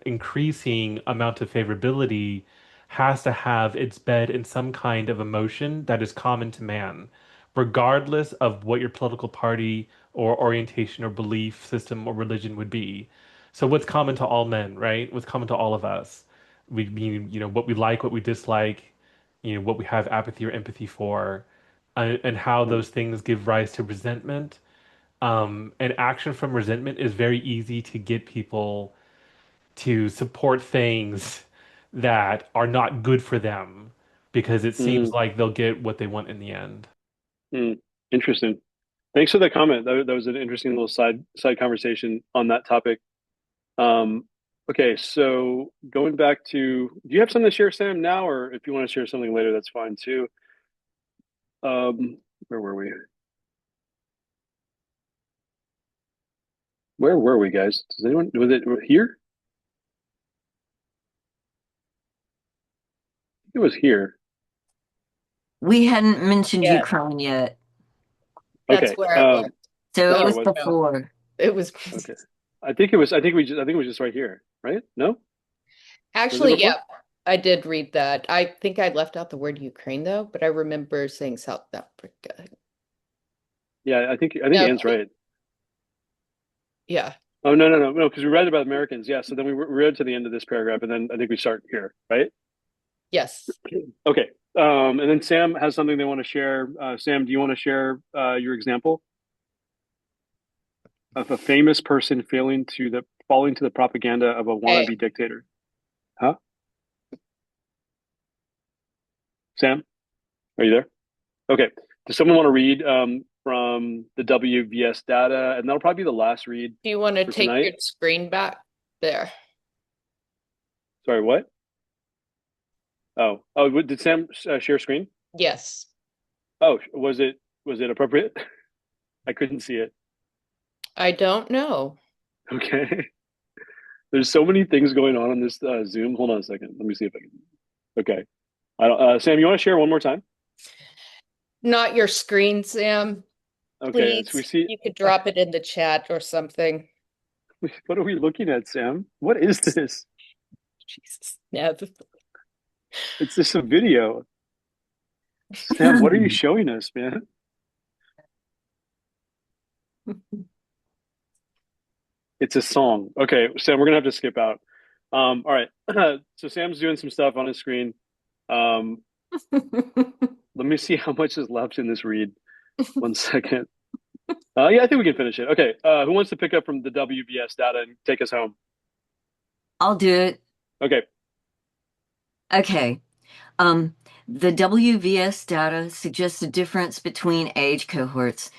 increasing amount of favorability has to have its bed in some kind of emotion that is common to man, regardless of what your political party or orientation or belief system or religion would be. So what's common to all men, right? What's common to all of us? We mean, what we like, what we dislike, what we have apathy or empathy for, and how mm, those things give rise to resentment. And action from resentment is very easy to get people to support things that are not good for them because it seems mm, like they'll get what they want in the end. mm. Interesting. Thanks for that comment. That was an interesting little side conversation on that topic. Um, okay, so going back to, do you have something to share, Sam, now, or if you want to share something later, that's fine too. Where were we? Where were we, guys? Does anyone, was it here? It was here. We hadn't mentioned Yeah, Ukraine yet, that's Okay. where it was. so it Sorry, was what? No, before. it was Okay. I think it was just right here, right? No? Was it actually, yeah, before? I did read that. I think I left out the word Ukraine though, but I remember saying South Africa. Yeah, I think No, Anne's right. yeah. Oh, no, because we read about Americans. Yeah, so then we read to the end of this paragraph, and then I think we start here, right? Yes. Okay. And then Sam has something they want to share. Sam, do you want to share your example of a famous person falling to the propaganda of a Hey, wannabe dictator? Huh? Sam, are you there? Okay. Does someone want to read from the WVS data? And that'll probably be the last read do you want to for take tonight. your screen back there? Sorry, what? Did Sam share screen? Yes. Oh, was it appropriate? I couldn't see it. I don't know. Okay. There's so many things going on this Zoom. Hold on a second. Let me see if I can. Okay. I don't, Sam, you want to share one more time? Not your screen, Sam. Okay. So we Please, see. you could drop it in the chat or something. What are we looking at, Sam? What is this? Jesus. Yeah. It's just a video. Sam, what are you showing us, man? It's a song. Okay, Sam, we're gonna have to skip out. All right. So Sam's doing some stuff on his screen. Um, let me see how much is left in this read. One second. Yeah, I think we can finish it. Okay. Who wants to pick up from the WVS data and take us home? I'll do it. Okay. Okay. Um, the WVS data suggests a difference between age cohorts.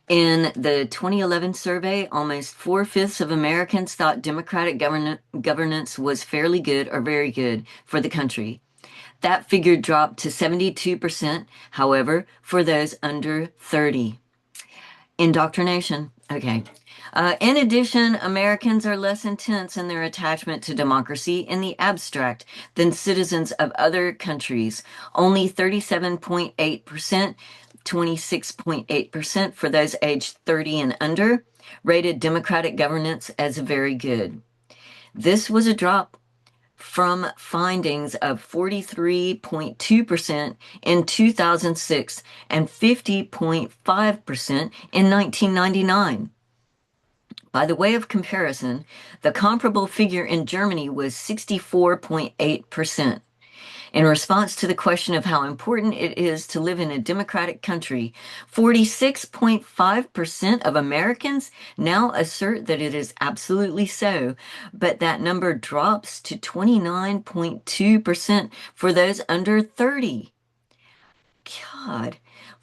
In the 2011 survey, almost four-fifths of Americans thought democratic governance was fairly good or very good for the country. That figure dropped to 72%, however, for those under 30. Indoctrination. Okay. In addition, Americans are less intense in their attachment to democracy in the abstract than citizens of other countries. Only 37.8%, 26.8% for those aged 30 and under, rated democratic governance as very good. This was a drop from findings of 43.2% in 2006 and 50.5% in 1999. By the way of comparison, the comparable figure in Germany was 64.8%. In response to the question of how important it is to live in a democratic country, 46.5% of Americans now assert that it is absolutely so, but that number drops to 29.2% for those under 30. God.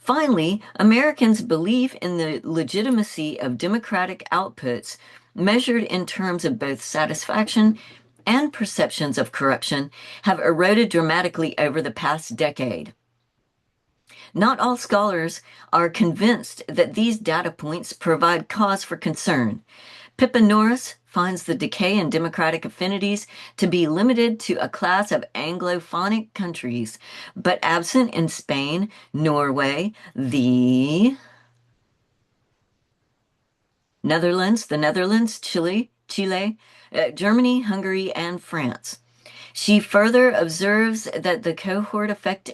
Finally, Americans' belief in the legitimacy of democratic outputs, measured in terms of both satisfaction and perceptions of corruption, have eroded dramatically over the past decade. Not all scholars are convinced that these data points provide cause for concern. Pippa Norris finds the decay in democratic affinities to be limited to a class of Anglophonic countries, but absent in Spain, Norway, the Netherlands, Chile, Germany, Hungary, and France. She further observes that the cohort effect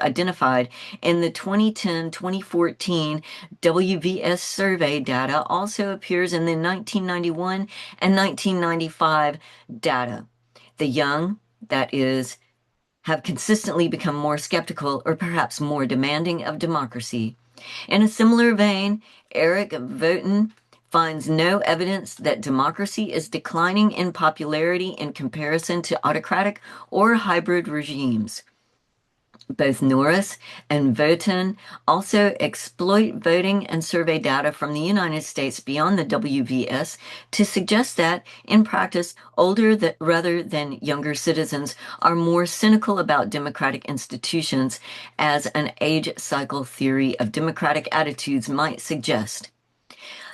identified in the 2010-2014 WVS survey data also appears in the 1991 and 1995 data. The young, that is, have consistently become more skeptical or perhaps more demanding of democracy. In a similar vein, Eric Voeten finds no evidence that democracy is declining in popularity in comparison to autocratic or hybrid regimes. Both Norris and Voeten also exploit voting and survey data from the United States beyond the WVS to suggest that, in practice, rather than younger citizens are more cynical about democratic institutions, as an age cycle theory of democratic attitudes might suggest.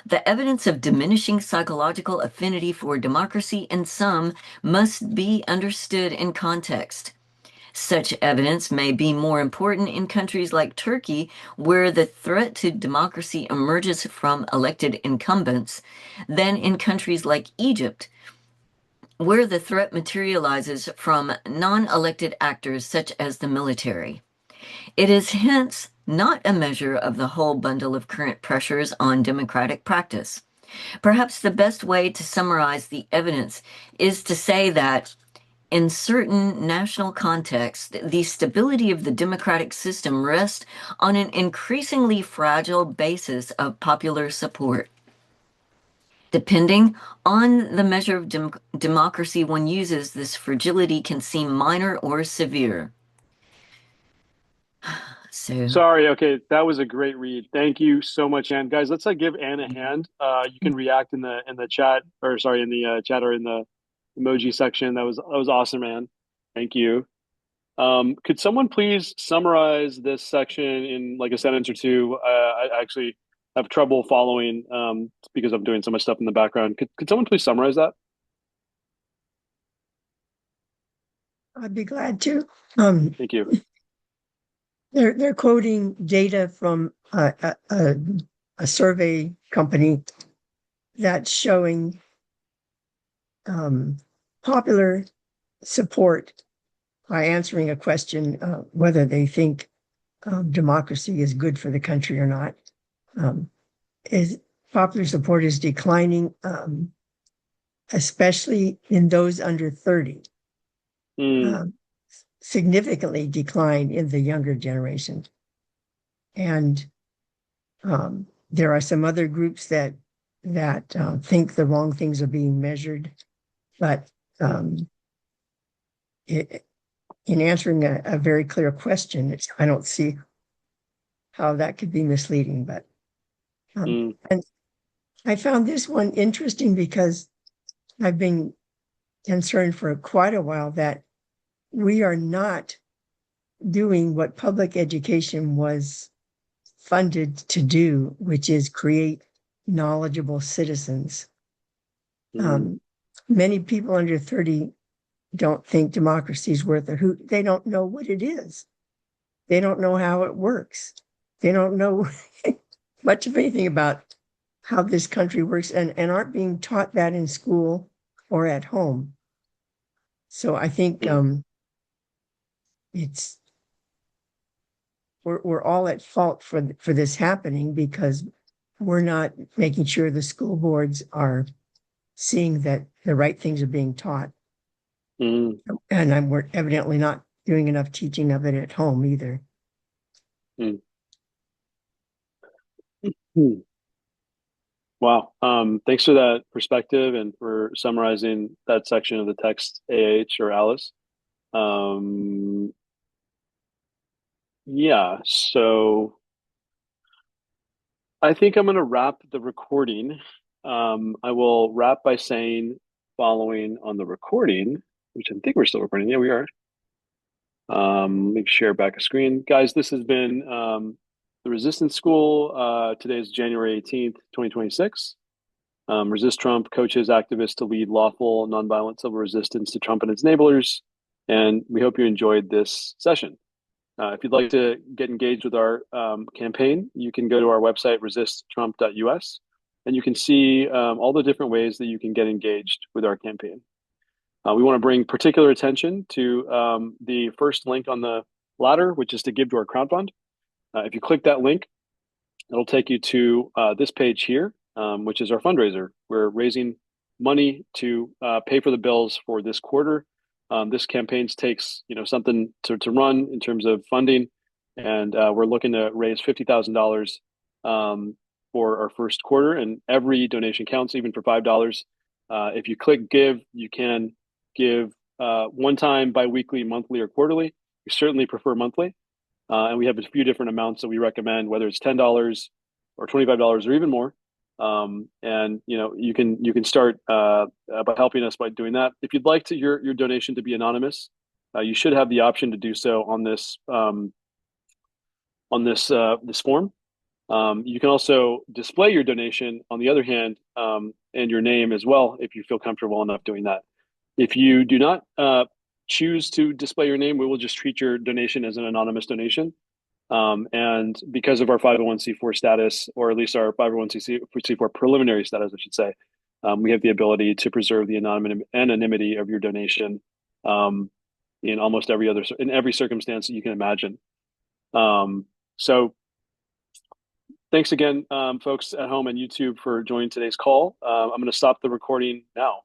The evidence of diminishing psychological affinity for democracy in some must be understood in context. Such evidence may be more important in countries like Turkey, where the threat to democracy emerges from elected incumbents, than in countries like Egypt, where the threat materializes from non-elected actors such as the military. It is hence not a measure of the whole bundle of current pressures on democratic practice. Perhaps the best way to summarize the evidence is to say that in certain national contexts, the stability of the democratic system rests on an increasingly fragile basis of popular support. Depending on the measure of democracy one uses, this fragility can seem minor or severe. So, Sorry. Okay, that was a great read. Thank you so much, Anne. Guys, let's give Anne a hand. You can react in the chat, or sorry, in the chat or in the emoji section. That was awesome, Anne. Thank you. Could someone please summarize this section in like a sentence or two? I actually have trouble following because I'm doing so much stuff in the background. Could someone please summarize that? I'd be glad to. Thank you. They're quoting data from a survey company that's showing popular support by answering a question whether they think democracy is good for the country or not. Is popular support is declining, especially in those under 30. Significantly declined in the younger generation. And there are some other groups that think the wrong things are being measured, but in answering a very clear question, I don't see how that could be misleading. But and I found this one interesting because I've been concerned for quite a while that we are not doing what public education was funded to do, which is create knowledgeable citizens. Many people under 30 don't think democracy is worth a hoot. They don't know what it is. They don't know how it works. They don't know much of anything about how this country works and aren't being taught that in school or at home. So I think we're all at fault for this happening because we're not making sure the school boards are seeing that the right things are being taught. And we're evidently not doing enough teaching of it at home either. Wow. Thanks for that perspective and for summarizing that section of the text, AH or Alice. Yeah, so I think I'm going to wrap the recording. I will wrap by saying, following on the recording, which I think we're still recording. Yeah, we are. Let me share back a screen. Guys, this has been the Resistance School. Today is January 18th, 2026. Resist Trump coaches activists to lead lawful, nonviolent civil resistance to Trump and its enablers. And we hope you enjoyed this session. If you'd like to get engaged with our campaign, you can go to our website, resisttrump.us, and you can see all the different ways that you can get engaged with our campaign. We want to bring particular attention to the first link on the ladder, which is to give to our crowdfund. If you click that link, it'll take you to this page here, which is our fundraiser. We're raising money to pay for the bills for this quarter. This campaign takes something to run in terms of funding, and we're looking to raise $50,000 for our first quarter. And every donation counts, even for $5. If you click give, you can give one time, bi-weekly, monthly, or quarterly. We certainly prefer monthly. And we have a few different amounts that we recommend, whether it's $10 or $25 or even more. And you can start by helping us by doing that. If you'd like your donation to be anonymous, you should have the option to do so on this this form. You can also display your donation on the other hand, and your name as well if you feel comfortable enough doing that. If you do not choose to display your name, we will just treat your donation as an anonymous donation. And because of our 501c4 status, or at least our 501c4 preliminary status, I should say, we have the ability to preserve the anonymity of your donation in almost every circumstance that you can imagine. So thanks again, folks at home and YouTube, for joining today's call. I'm going to stop the recording now.